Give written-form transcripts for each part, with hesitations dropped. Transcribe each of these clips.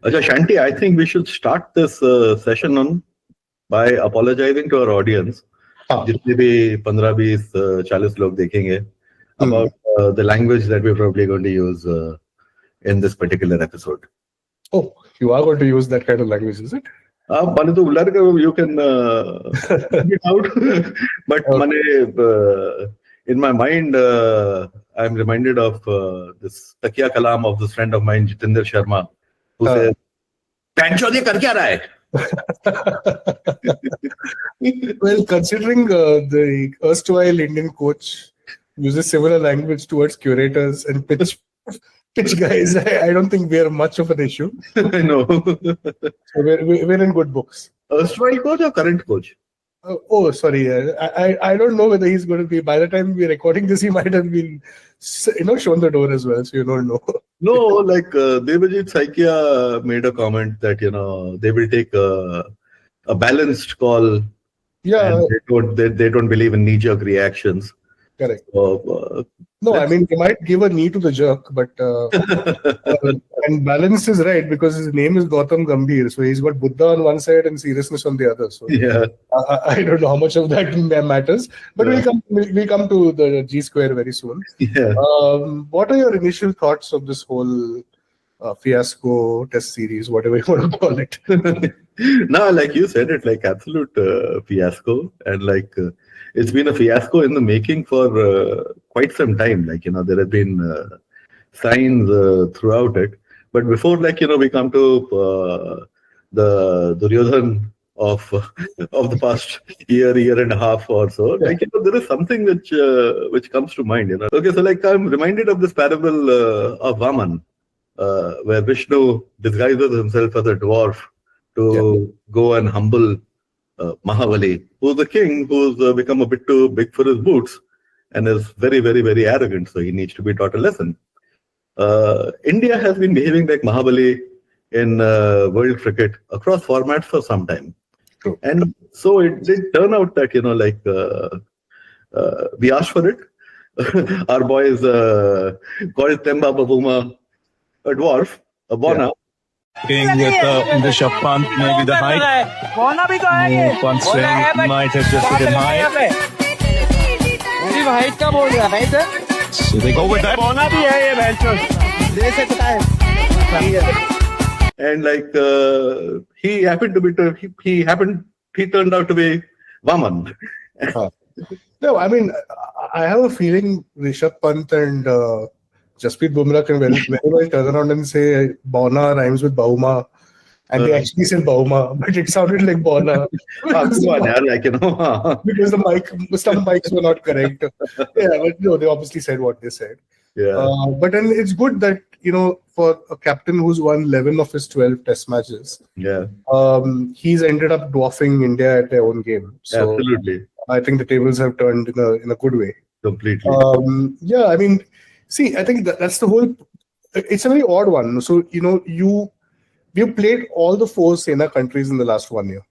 Acha, Shanty, I think we should start this session on by apologizing to our audience. जितने भी 15-20 40 लोग देखेंगे about the language that we're probably going to use in this particular episode. Oh, you are going to use that kind of language, is it? You can get out. But in my mind, I'm reminded of this Takiya Kalam of this friend of mine, Jitendra Sharma, who says, "Pancho, ye kar kya raha hai?" Well, considering the erstwhile Indian coach uses similar language towards curators and pitch guys, I don't think we are much of an issue. I know. So we're in good books. Erstwhile coach or current coach? Sorry. I don't know whether he's going to be. By the time we're recording this, he might have been, shown the door as well. So you don't know. No, like Devajit Saikia made a comment that they will take a balanced call. Yeah, and they don't believe in knee-jerk reactions. Correct. No, I mean, they might give a knee to the jerk, but and balance is right because his name is Gautam Gambhir, so he's got Buddha on one side and seriousness on the other. So yeah, I don't know how much of that matters, but we'll come to the G square very soon. Yeah. What are your initial thoughts of this whole fiasco test series, whatever you want to call it? No, like you said, it's like absolute fiasco, and like. It's been a fiasco in the making for quite some time. Like, there have been signs throughout it. But before, we come to the Duryodhan of the past year and a half or so. Like, there is something which comes to mind. Okay, so like I'm reminded of this parable of Vaman, where Vishnu disguises himself as a dwarf to go and humble Mahabali, who's the king who's become a bit too big for his boots and is very, very, very arrogant. So he needs to be taught a lesson. India has been behaving like Mahabali in world cricket across formats for some time. True. And so it did turn out that, we asked for it. Our boys called Temba Babuma a dwarf, a Bona. King with the Shapant, maybe the height. One swing might have just been high. So they go with that. And like he turned out to be Vaman. No, I mean, I have a feeling Rishabh Pant and Jasprit Bumrah can very well turn around and say Bauna rhymes with Bauma, and they actually said Bauma, but it sounded like Bauna because some mics were not correct. Yeah, but no, they obviously said what they said. Yeah. But then it's good that for a captain who's won 11 of his 12 Test matches, he's ended up dwarfing India at their own game. So absolutely, I think the tables have turned in a good way. Completely. Yeah, I mean. See, I think that's the whole. It's a very odd one. So we've played all the 4 SENA countries in the last 1 year.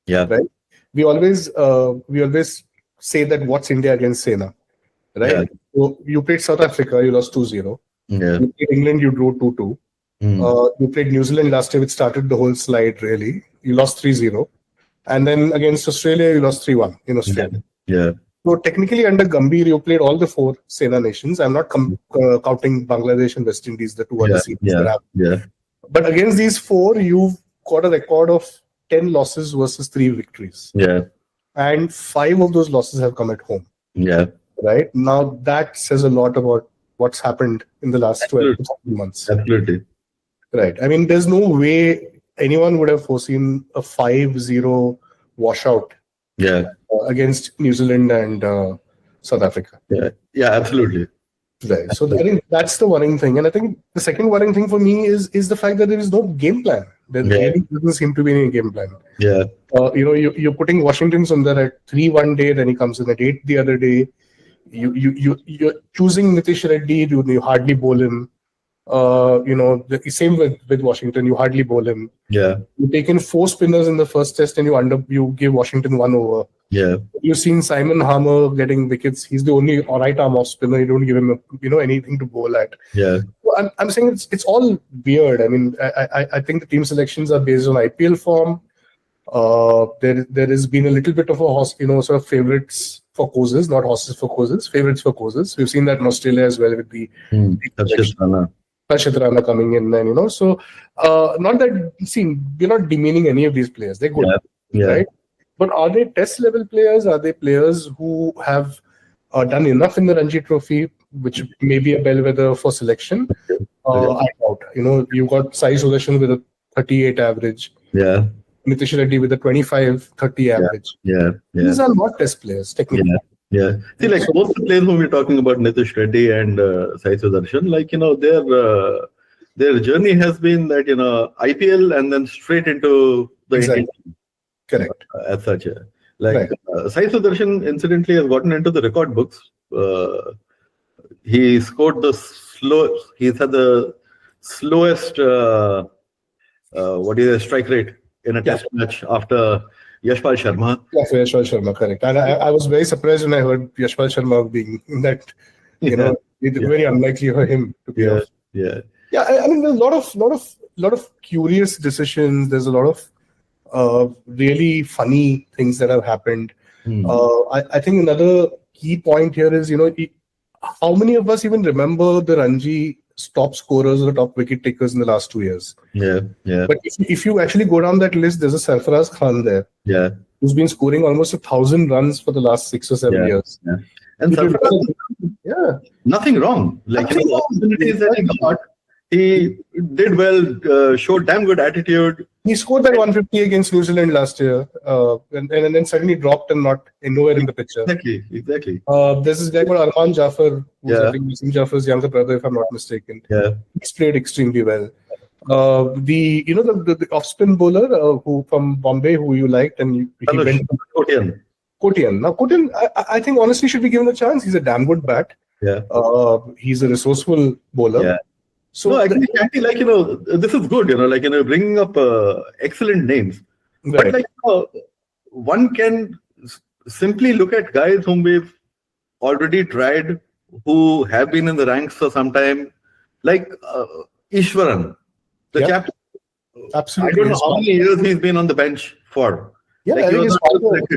Yeah. Right. We always say that what's India against SENA, right? Yeah. So you played South Africa, you lost 2-0. Yeah. You played England, you drew 2-2. You played New Zealand last year, which started the whole slide. Really, you lost 3-0, and then against Australia, you lost 3-1 in Australia. Yeah. So technically, under Gambhir, you played all the 4 SENA nations. I'm not counting Bangladesh and West Indies, the 2 other series that happened. Yeah. But against these 4, you've got a record of 10 losses versus 3 victories. Yeah. And 5 of those losses have come at home. Yeah. Right? Now, that says a lot about what's happened in the last 12 to 14 months. Absolutely. Right. I mean, there's no way anyone would have foreseen a 5-0 washout. Yeah. Against New Zealand and South Africa. Yeah, absolutely. Right. So I think that's the worrying thing. And I think the second worrying thing for me is the fact that there is no game plan. There really doesn't seem to be any game plan. Yeah. You're putting Washington Sundar at 3 one day, then he comes in at 8 the other day. You're choosing Nitish Reddy, you hardly bowl him. The same with Washington. You hardly bowl him. Yeah. You take in 4 spinners in the first test and you give Washington 1 over. Yeah. You've seen Simon Harmer getting wickets. He's the only right arm off spinner. You don't give him anything to bowl at. Yeah. So I'm saying it's all weird. I mean, I think the team selections are based on IPL form. There has been a little bit of a sort of favorites for causes, not horses for causes, favorites for causes. We've seen that in Australia as well with the Harshit Rana coming in, and so not that we're not demeaning any of these players. They're good, right? But are they test level players? Are they players who have done enough in the Ranji Trophy, which may be a bellwether for selection? I doubt. You've got Sai Sudarshan with a 38 average. Yeah. Nitish Reddy with a 25-30 average. Yeah. These are not test players, technically. Yeah. See, like both the players whom we're talking about, Nitish Reddy and Sai Sudarshan, their journey has been that, IPL and then straight into the Indian team. Correct. As such. Sai Sudarshan, incidentally, has gotten into the record books. He scored he's had the slowest, strike rate in a test match after Yashpal Sharma. Yeah, Yashpal Sharma, correct. And I was very surprised when I heard Yashpal Sharma being in that, it's very unlikely for him to be off. Yeah. I mean, there's a lot of curious decisions. There's a lot of really funny things that have happened. I think another key point here is, how many of us even remember the Ranji top scorers or the top wicket takers in the last 2 years? Yeah. But if you actually go down that list, there's a Sarfaraz Khan there. Yeah. Who's been scoring almost 1,000 runs for the last 6 or 7 years. Yeah. And nothing wrong. Opportunities that he got, he did well, showed damn good attitude. He scored that 150 against New Zealand last year, and then suddenly dropped and not nowhere in the picture. Exactly. There's this guy called Arman Jafar, who's I think Wasim Jafar's younger brother, if I'm not mistaken. Yeah. He's played extremely well. The off-spin bowler who from Bombay, who you liked, and he went to Kotian. Now, Kotian, I think honestly should be given a chance. He's a damn good bat. Yeah. He's a resourcewell bowler. Yeah. So actually, Shanty, this is good, bringing up excellent names. Right. But one can simply look at guys whom we've already tried, who have been in the ranks for some time, like Ishwaran, the captain. Absolutely. I don't know how many years he's been on the bench for. Yeah, I think his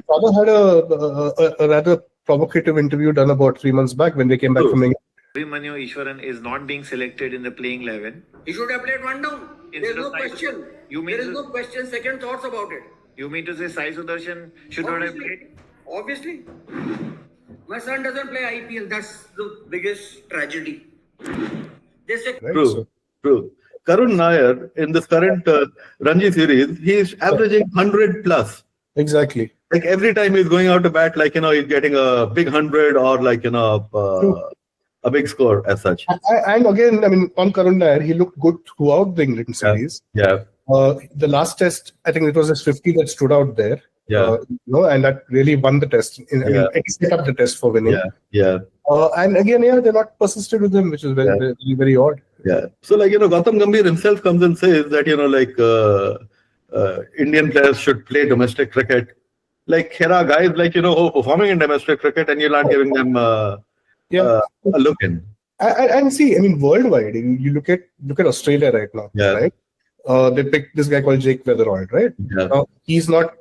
father had a rather provocative interview done about 3 months back when they came back from England. Abhimanyu Ishwaran is not being selected in the playing 11. He should have played one down. There is no question. There is no question, second thoughts about it. You mean to say Sai Sudarshan should not have played? Obviously. My son doesn't play IPL. That's the biggest tragedy. True. Karun Nair, in this current Ranji series, he's averaging 100 plus. Exactly. Like every time he's going out to bat, he's getting a big 100 or a big score as such. And again, I mean, on Karun Nair, he looked good throughout the England series. Yeah. The last test, I think it was his 50 that stood out there. Yeah. And that really won the test. It set up the test for winning. Yeah. And again, they're not persisted with him, which is very, very odd. Yeah. So, Gautam Gambhir himself comes and says that, Indian players should play domestic cricket. Here are guys who are performing in domestic cricket and you're not giving them a look in. And see, I mean, worldwide, you look at Australia right now, right? They picked this guy called Jake Weatherald, right? Yeah. He's not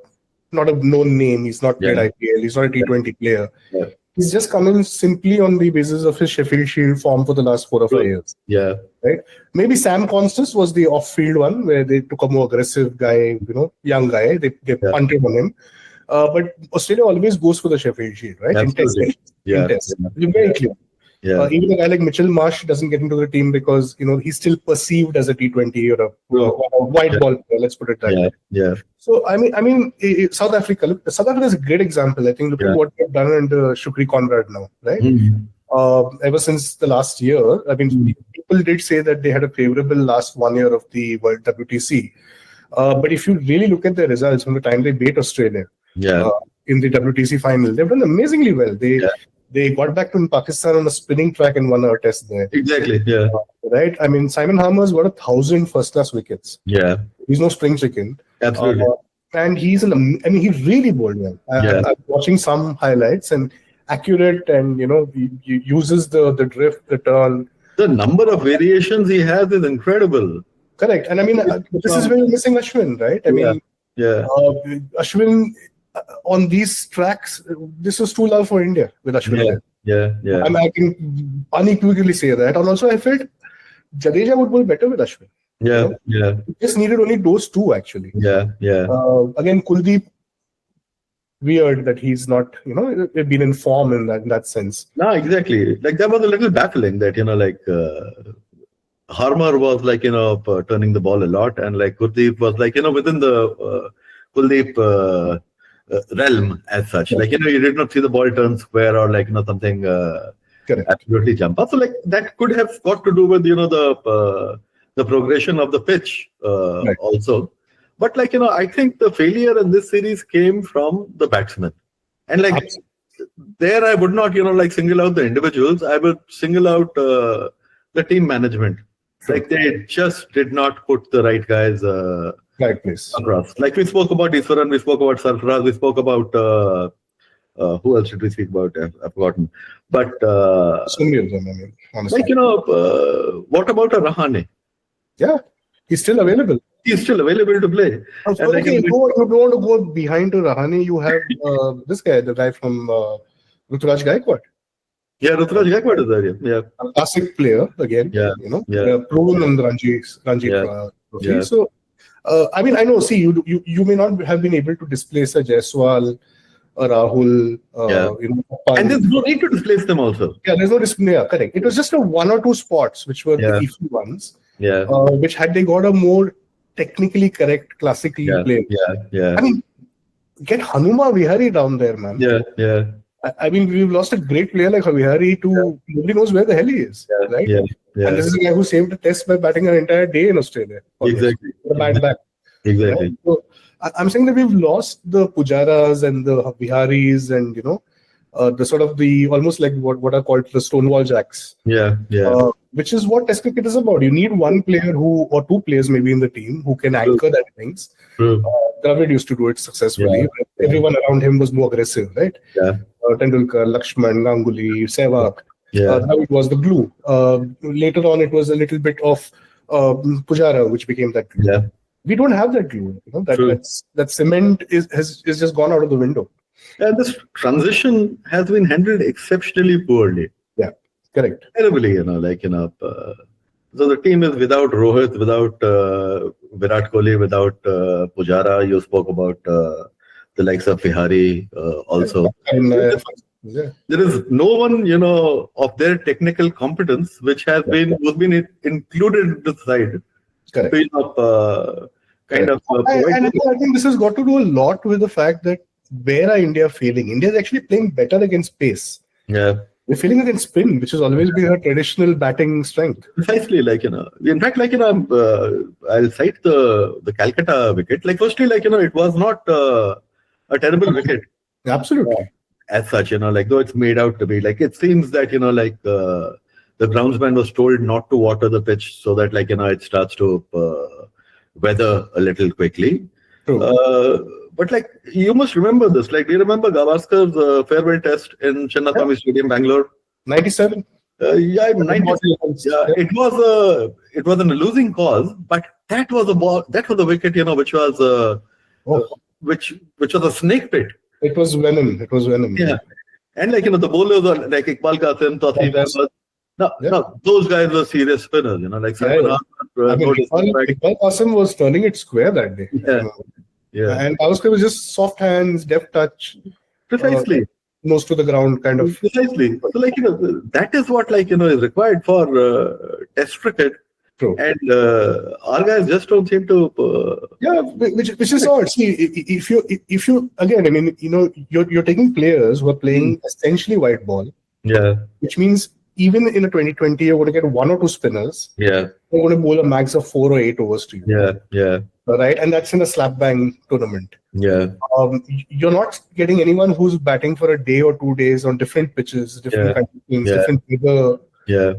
a known name. He's not played IPL. He's not a T20 player. Yeah. He's just coming simply on the basis of his Sheffield Shield form for the last 4 or 5 years. Yeah. Right. Maybe Sam Constance was the off-field one where they took a more aggressive guy, young guy. They punted on him. But Australia always goes for the Sheffield Shield, right? Absolutely. In test. It's very clear. Yeah. Even a guy like Mitchell Marsh doesn't get into the team because he's still perceived as a T20 or a white ball player. Let's put it that way. Yeah. So I mean, South Africa is a great example. I think look at what they've done under Shukri Conrad now, right? Mm-hmm. Ever since the last year, I mean, people did say that they had a favorable last 1 year of the World WTC. But if you really look at their results from the time they beat Australia in the WTC final, they've done amazingly well. They got back to Pakistan on a spinning track and won a test there. Exactly. Yeah. Right? I mean, Simon Harmer's got 1,000 first-class wickets. Yeah. He's no spring chicken. Absolutely. And he really bowled well. I'm watching some highlights and accurate, and he uses the drift, the turn. The number of variations he has is incredible. Correct. And I mean, this is where you're missing Ashwin, right? I mean, Ashwin on these tracks, this was true love for India with Ashwin. Yeah. I can unequivocally say that. And also, I felt Jadeja would bowl better with Ashwin. Yeah. He just needed only those two, actually. Yeah. Again, Kuldeep, weird that he's not, been in form in that sense. No, exactly. Like, that was a little baffling that, Harmer was turning the ball a lot, and Kuldeep was within the Kuldeep realm as such. You did not see the ball turn square or something absolutely jump up. So that could have got to do with the progression of the pitch also. But I think the failure in this series came from the batsmen, and there I would not single out the individuals. I would single out the team management. They just did not put the right guys right place across. We spoke about Iswaran, we spoke about Sarfaraz, we spoke about who else should we speak about? I've forgotten. But so many of them, I mean, honestly. What about a Rahane? Yeah, he's still available. He's still available to play. So, you don't want to go behind to Rahane. You have this guy, the guy from Ruturaj Gaikwad. Yeah, Ruturaj Gaikwad is there. Yeah, a classic player again. Proven in the Ranji trophy. So, I mean, I know. See, you may not have been able to displace a Jaiswal, a Rahul. And there's no need to displace them also. Yeah, there's no display. Yeah, correct. It was just one or two spots which were the iffy ones. Yeah. Which had they got a more technically correct, classically played. Yeah. I mean, get Hanuma Vihari down there, man. Yeah. I mean, we've lost a great player like Vihari to nobody knows where the hell he is, right? Yeah. And this is a guy who saved a test by batting an entire day in Australia. Exactly. A bad back. Exactly. Right? So I'm saying that we've lost the Pujaras and the Viharis and the sort of the almost like what are called the Stonewall Jacks. Yeah. Which is what Test cricket is about. You need one player or two players maybe in the team who can anchor that innings. Dravid used to do it successfully. Everyone around him was more aggressive, right? Yeah. Tendulkar, Lakshman, Ganguly, Sehwag. Yeah. Dravid was the glue. Later on, it was a little bit of Pujara, which became that glue. Yeah. We don't have that glue. That cement has just gone out of the window. And this transition has been handled exceptionally poorly. Yeah, correct. Terribly, so the team is without Rohit, without Virat Kohli, without Pujara. You spoke about the likes of Vihari also. And, there is no one, of their technical competence which has been included in the side. Correct. And I think this has got to do a lot with the fact that where are India failing? India is actually playing better against pace. Yeah. We're failing against spin, which has always been our traditional batting strength. Precisely, in fact, I'll cite the Calcutta wicket. Firstly, it was not a terrible wicket. Absolutely. As such, though it's made out to be, it seems that, the groundsman was told not to water the pitch so that, it starts to weather a little quickly. True. But you must remember this. Do you remember Gavaskar's farewell test in Chennaswamy Stadium, Bangalore? 97. 97. It was in a losing cause, but that was a ball. That was a wicket, which was which was a snake pit. It was venom. Yeah, and the bowlers are like Iqbal Qasim, Tawseef Ahmed. No, those guys were serious spinners. Iqbal Qasim was turning it square that day. Yeah. And Gavaskar was just soft hands, deft touch. Precisely. Nose to the ground kind of. Precisely. So that is what is required for Test cricket. True. And our guys just don't seem to. Which is odd. See, if you again, I mean, you're taking players who are playing essentially white ball. Yeah. Which means even in a 2020, you're going to get 1 or 2 spinners. Yeah. They're going to bowl a max of 4 or 8 overs to you. Yeah. Yeah. Right, and that's in a slap bang tournament. Yeah. You're not getting anyone who's batting for a day or 2 days on different pitches, different conditions, different weather. Yeah.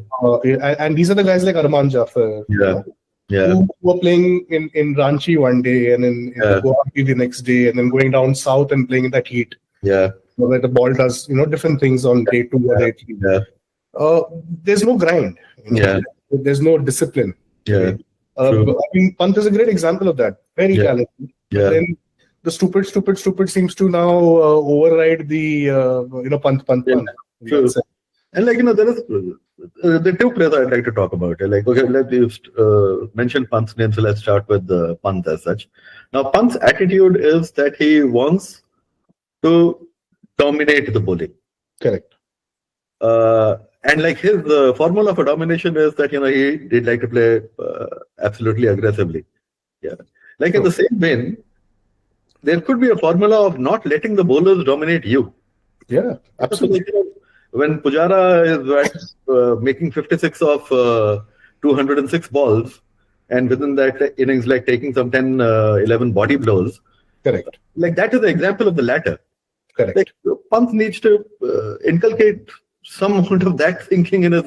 And these are the guys like Arman Jafar. Yeah. Yeah. Who are playing in Ranchi one day and in Guwahati the next day, and then going down south and playing in that heat. Yeah. Where the ball does different things on day 2 or day 3. Yeah. There's no grind. There's no discipline. Yeah. I mean, Pant is a great example of that. Very talented. Yeah. But then the stupid seems to now override the Pant. True. And there is the 2 players I'd like to talk about. Let's mention Pant's name, so let's start with Pant as such. Now, Pant's attitude is that he wants to dominate the bowling. Correct. And his formula for domination is that he did like to play absolutely aggressively. Yeah. In the same vein, there could be a formula of not letting the bowlers dominate you. Yeah, absolutely. When Pujara is making 56 of 206 balls, and within that innings, taking some 10, 11 body blows. Correct. That is the example of the latter. Correct. Pant needs to inculcate some amount of that thinking in his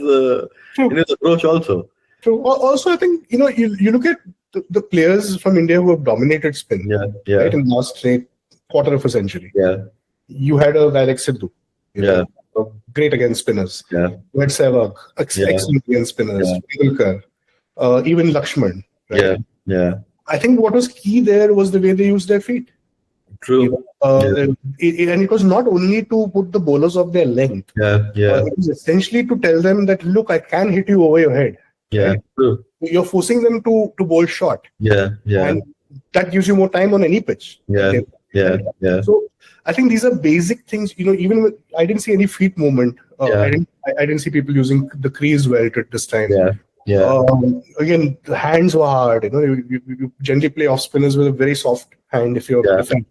approach also. True. Also, I think you look at the players from India who have dominated spin. Yeah. Right, in the last quarter of a century. Yeah. You had a guy like Sidhu. Great against spinners. Yeah. You had Sehwag, excellent against spinners. Tendulkar, even Lakshman. Right? Yeah. I think what was key there was the way they used their feet. True. And it was not only to put the bowlers off their length. It was essentially to tell them that, look, I can hit you over your head. Yeah. Right? True. You're forcing them to bowl short. Yeah. And that gives you more time on any pitch. Yeah. So I think these are basic things. Even with, I didn't see any feet movement. I didn't see people using the crease well at this time. Again, the hands were hard. You generally play off spinners with a very soft hand if you're defense.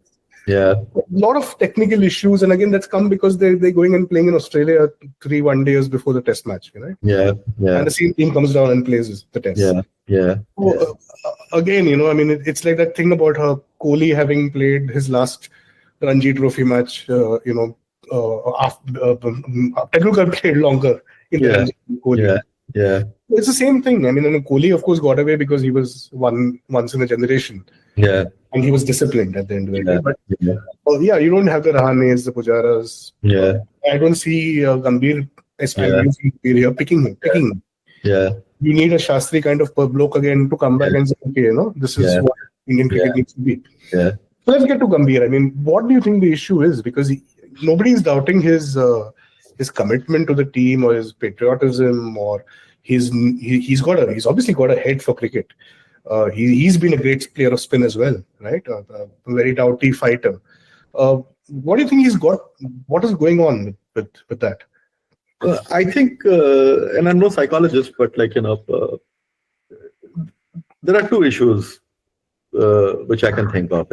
Yeah. A lot of technical issues, and again, that's come because they're going and playing in Australia 3 one-days before the test match. Right? Yeah. And the same team comes down and plays the test. So, again, it's like that thing about Kohli having played his last Ranji Trophy match. Tendulkar played longer in the Ranji Kohli. Yeah. It's the same thing. Kohli, of course, got away because he was once in a generation. Yeah. And he was disciplined at the end of the day. But you don't have the Rahanes, the Pujaras. Yeah. I don't see Gambhir here picking him. Yeah. You need a Shastri kind of bloke again to come back and say, okay, this is what Indian cricket needs to be. Yeah. So let's get to Gambhir. What do you think the issue is? Because nobody is doubting his commitment to the team or his patriotism, or he's obviously got a head for cricket. He's been a great player of spin as well, right? A very doughty fighter. What do you think he's got? What is going on with that? I think, and I'm no psychologist, but there are 2 issues which I can think of.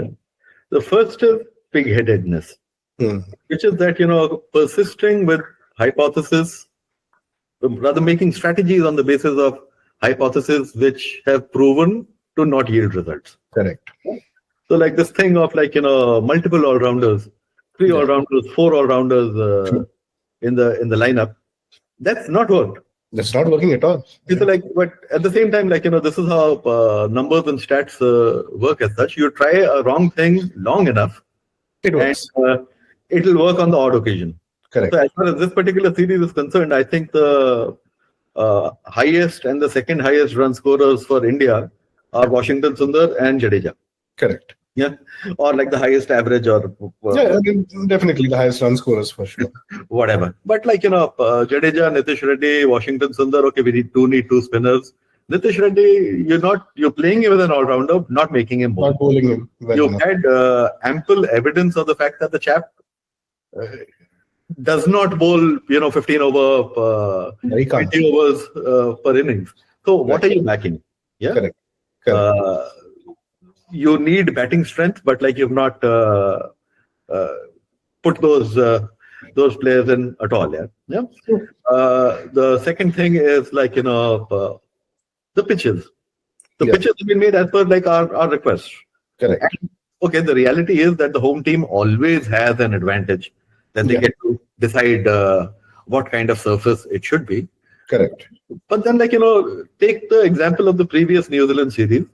The first is pig-headedness, which is that persisting with hypothesis, rather making strategies on the basis of hypotheses which have proven to not yield results. Correct. So this thing of multiple all-rounders, 3 all-rounders, 4 all-rounders in the lineup, that's not worked. That's not working at all. But at the same time, this is how numbers and stats work as such. You try a wrong thing long enough, it works. And it'll work on the odd occasion. Correct. So as far as this particular series is concerned, I think the highest and the second highest run scorers for India are Washington Sundar and Jadeja. Correct. Yeah, or the highest average, or definitely the highest run scorers for sure. Whatever, but Jadeja, Nitish Reddy, Washington Sundar. Okay, we need 2 spinners. Nitish Reddy, you're playing him with an all-rounder, not making him bowl. Not bowling him. You had ample evidence of the fact that the chap does not bowl, 15 over 20 overs per innings. So what are you lacking? Yeah. Correct. You need batting strength, but you've not put those those players in at all. Yeah. The second thing is like the pitches. The pitches have been made as per like our request. Correct. And, okay, the reality is that the home team always has an advantage that they get to decide what kind of surface it should be. Correct. But then, like, take the example of the previous New Zealand series.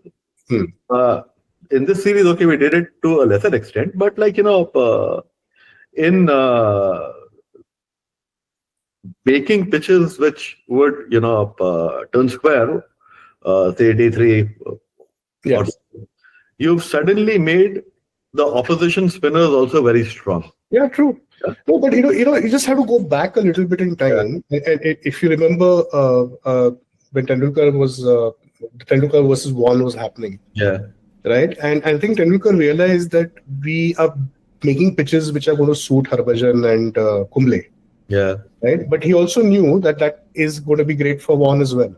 In this series, okay, we did it to a lesser extent, but like, in making pitches which would, turn square, say D3, or you've suddenly made the opposition spinners also very strong. Yeah, true. No, but you just have to go back a little bit in time. And if you remember, when Tendulkar versus Vaughan was happening, right? And I think Tendulkar realized that we are making pitches which are going to suit Harbhajan and Kumble. Right. But he also knew that that is going to be great for Vaughan as well.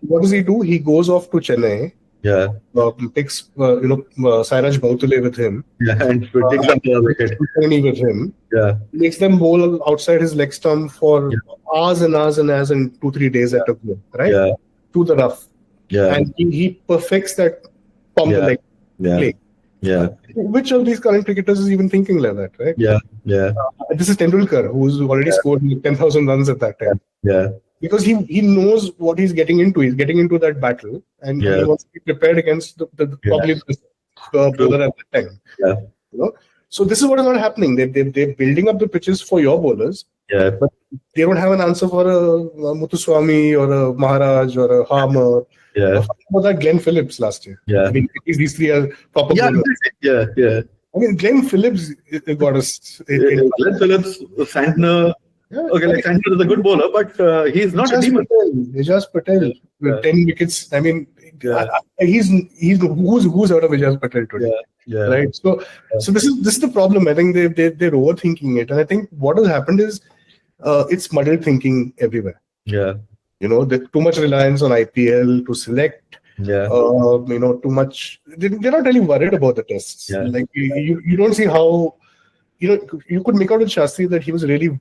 What does he do? He goes off to Chennai. Takes Sairaj Bhautule with him. And takes with him. Makes them bowl outside his leg stump for hours and hours and hours and 2-3 days at a go, right? To the rough. And he perfects that pump leg play. Which of these current cricketers is even thinking like that, right? This is Tendulkar, who's already scored 10,000 runs at that time. Because he knows what he's getting into. He's getting into that battle, and he wants to be prepared against the probably bowler at that time. So this is what is not happening. They're building up the pitches for your bowlers, but they don't have an answer for a Muthuswamy or a Maharaj or a Harmer. Or that Glenn Phillips last year. I mean, these three are proper bowlers. I mean, Glenn Phillips got us. Glenn Phillips, Santner. Okay, like Santner is a good bowler, but he's not a demon. Ijaz Patel with 10 wickets. I mean, he's who's out of Ijaz Patel today, right? So this is the problem. I think they're overthinking it, and I think what has happened is it's muddled thinking everywhere. There's too much reliance on IPL to select. Too much. They're not really worried about the tests. Like you don't see how you could make out with Shastri that he was really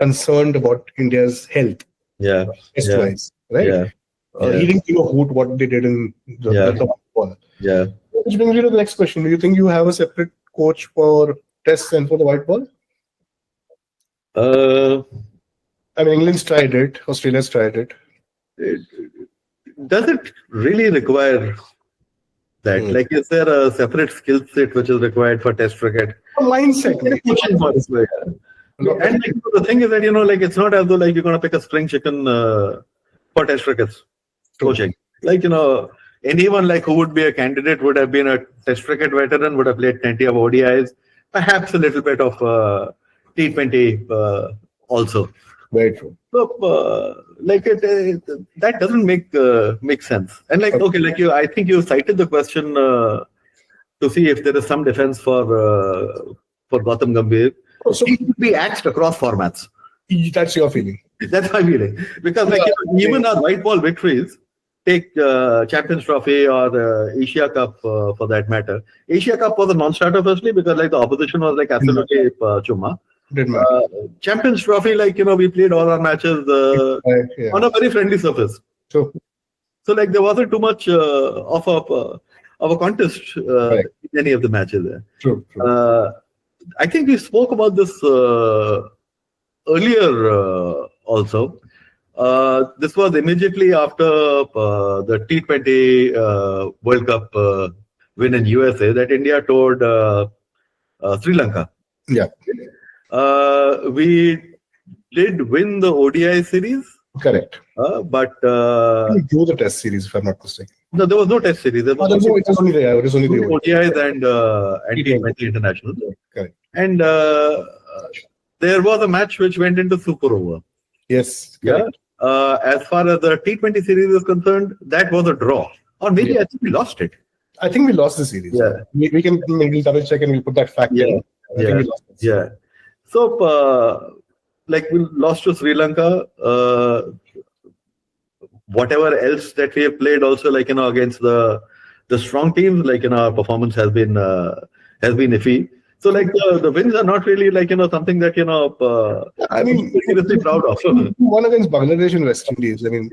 concerned about India's health, test-wise, right? He didn't give a hoot what they did in the ball. Which brings me to the next question. Do you think you have a separate coach for tests and for the white ball? I mean, England's tried it. Australia's tried it. Does it really require that? Like, is there a separate skill set which is required for test cricket? A mindset. And like, the thing is that, it's not as though like you're going to pick a spring chicken for test crickets coaching. Like, anyone like who would be a candidate would have been a test cricket veteran, would have played plenty of ODIs, perhaps a little bit of T20 also. Very true. So, that doesn't make sense. And like, okay, like I think you cited the question to see if there is some defense for Gautam Gambhir. So he could be axed across formats. That's your feeling. That's my feeling. Because like even our white ball victories, take Champions Trophy or Asia Cup for that matter. Asia Cup was a non-starter firstly because like the opposition was like absolutely chumma. Champions Trophy, like we played all our matches on a very friendly surface. So like there wasn't too much of a contest in any of the matches there. True. I think we spoke about this earlier also. This was immediately after the T20 World Cup win in USA that India toured Sri Lanka. We did win the ODI series. Correct. But we drew the test series, if I'm not mistaken. No, there was no test series. There was it was only the ODIs and T20 internationals. Correct. And there was a match which went into super over. Yes. Correct. As far as the T20 series is concerned, that was a draw. Or maybe I think we lost it. I think we lost the series. We can maybe double check and we'll put that fact in. I think we lost it. So, like we lost to Sri Lanka. Whatever else that we have played, also like against the strong teams, like our performance has been iffy. So like the wins are not really like something that I mean, seriously proud of. One against Bangladesh and West Indies. I mean,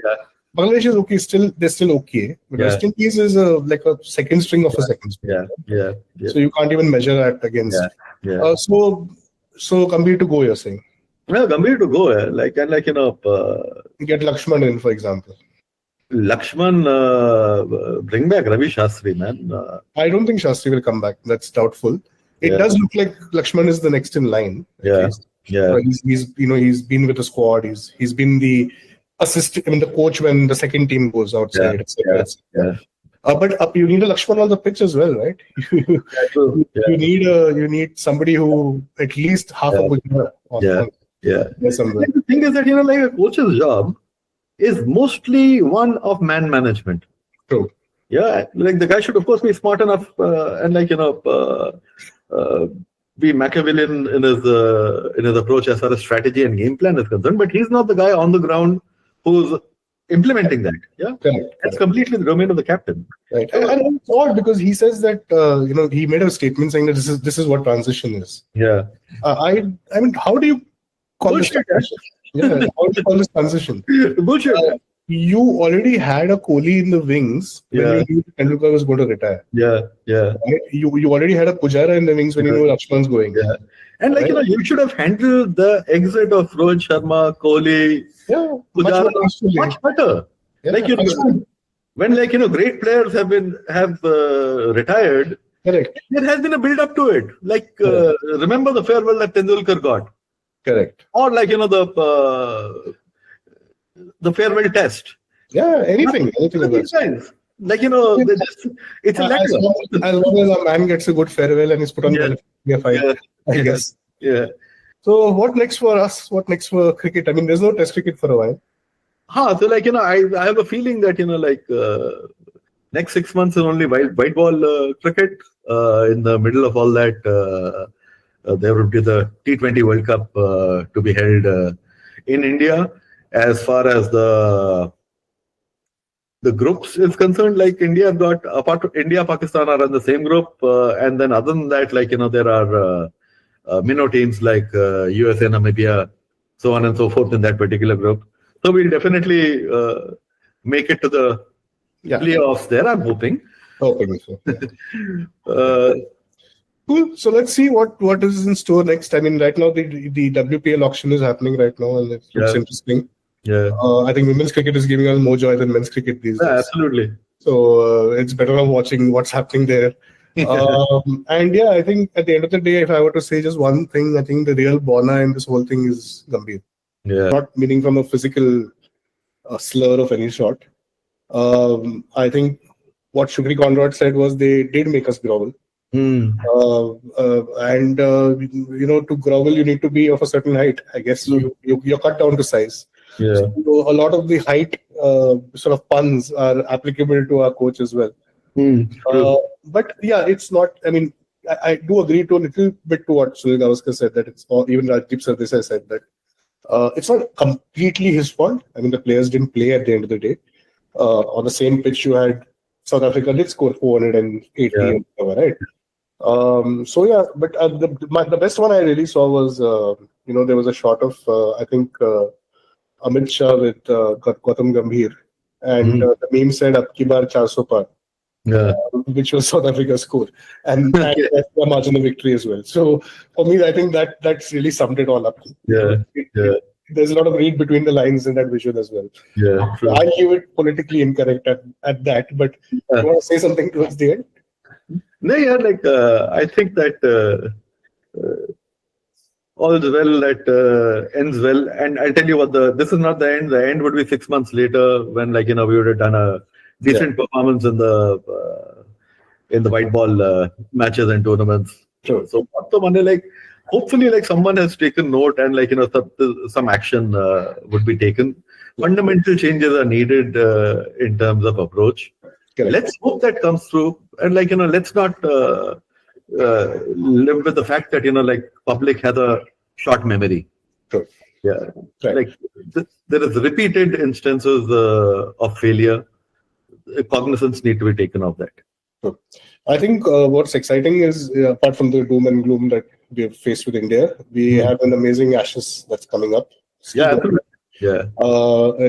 Bangladesh is okay. They're still okay. But West Indies is like a second string of a second string. Yeah. So you can't even measure that against. Yeah. So Gambhir to go, you're saying? Yeah, Gambhir to go. Get Lakshman in, for example. Lakshman, bring back Ravi Shastri, man. I don't think Shastri will come back. That's doubtful. It does look like Lakshman is the next in line. Yeah. He's been with the squad. He's been the assistant, the coach when the second team goes outside. But you need a Lakshman on the pitch as well, right? You need somebody who at least half a good The thing is that like a coach's job is mostly one of man management. True. Yeah, like the guy should of course be smart enough and be Machiavellian in his approach as far as strategy and game plan is concerned. But he's not the guy on the ground who's implementing that. Yeah, that's completely the domain of the captain. Right, and it's odd because he says that he made a statement saying that this is what transition is. Yeah, I mean, how do you call this transition? How do you call this transition? Bullshit. You already had a Kohli in the wings when you knew Tendulkar was going to retire. Yeah. Right? You already had a Pujara in the wings when you knew Lakshman's going. Yeah. And you should have handled the exit of Rohit Sharma, Kohli, Pujara much better. When great players have retired, correct. There has been a build up to it. Remember the farewell that Tendulkar got. Correct. Or the farewell test. Yeah, anything. It's a letter. As long as a man gets a good farewell and is put on the fine, I guess. Yeah. So what next for us? What next for cricket? I mean, there's no test cricket for a while. So I have a feeling that next 6 months is only white ball cricket. In the middle of all that, there would be the T20 World Cup to be held in India. As far as the groups is concerned, like India have got, apart from India, Pakistan are in the same group, and then other than that, there are minnow teams like USA, Namibia, so on and so forth in that particular group. So we'll definitely make it to the playoffs there. I'm hoping. Hoping so. Cool. So let's see what is in store next. I mean, right now the WPL auction is happening right now, and it looks interesting. Yeah. I think women's cricket is giving us more joy than men's cricket these days. Absolutely. So it's better off watching what's happening there. And I think at the end of the day, if I were to say just one thing, I think the real Bona in this whole thing is Gambhir. Yeah. Not meaning from a physical slur of any sort. I think what Shukri Conrad said was they did make us grovel. To grovel, you need to be of a certain height. I guess you're cut down to size. Yeah. So a lot of the height sort of puns are applicable to our coach as well. But it's not. I mean, I do agree to a little bit to what Sunil Gavaskar said, that it's, or even Rajdeep Sardesai said that it's not completely his fault. I mean, the players didn't play at the end of the day. On the same pitch, you had South Africa did score 480, right? But the best one I really saw was, there was a shot of, I think, Amit Shah with Gautam Gambhir. And the meme said, Abki baar 400 par. Yeah. Which was South Africa's score. And that's the margin of victory as well. So for me, I think that's really summed it all up. There's a lot of read between the lines in that visual as well. Yeah. True. I leave it politically incorrect at that, but you want to say something towards the end? No, I think that all is well that ends well. And I'll tell you what, this is not the end. The end would be 6 months later when we would have done a decent performance in the white ball matches and tournaments. Sure. So hopefully someone has taken note and some action would be taken. Fundamental changes are needed in terms of approach. Correct. Let's hope that comes through, and let's not live with the fact that public has a short memory. Sure. Yeah. Right. There is repeated instances of failure. Cognizance need to be taken of that. I think what's exciting is, apart from the doom and gloom that we've faced with India, we have an amazing Ashes that's coming up. Yeah, absolutely. Yeah.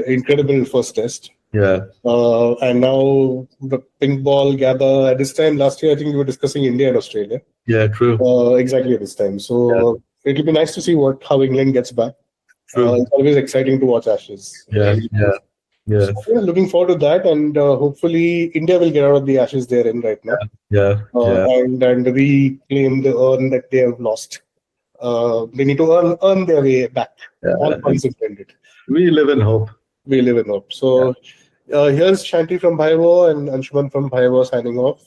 Incredible first test. Yeah. And now the pink ball gather. At this time last year, I think we were discussing India and Australia. Yeah, true. Exactly at this time. So it'll be nice to see how England gets back. It's always exciting to watch Ashes. Yeah. So, looking forward to that, and hopefully India will get out of the Ashes they're in right now. And reclaim the urn that they have lost. They need to earn their way back. All puns intended. We live in hope. We live in hope. So here's Shanty from Bhai Waugh and Anshuman from Bhai Waugh signing off.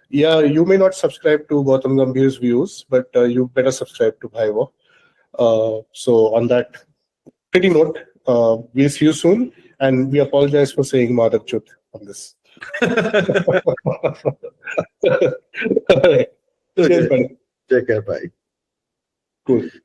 You may not subscribe to Gautam Gambhir's views, but you better subscribe to Bhai Waugh. So on that pretty note, we'll see you soon, and we apologize for saying Madak Chut on this. All right. Cheers, buddy. Take care. Bye.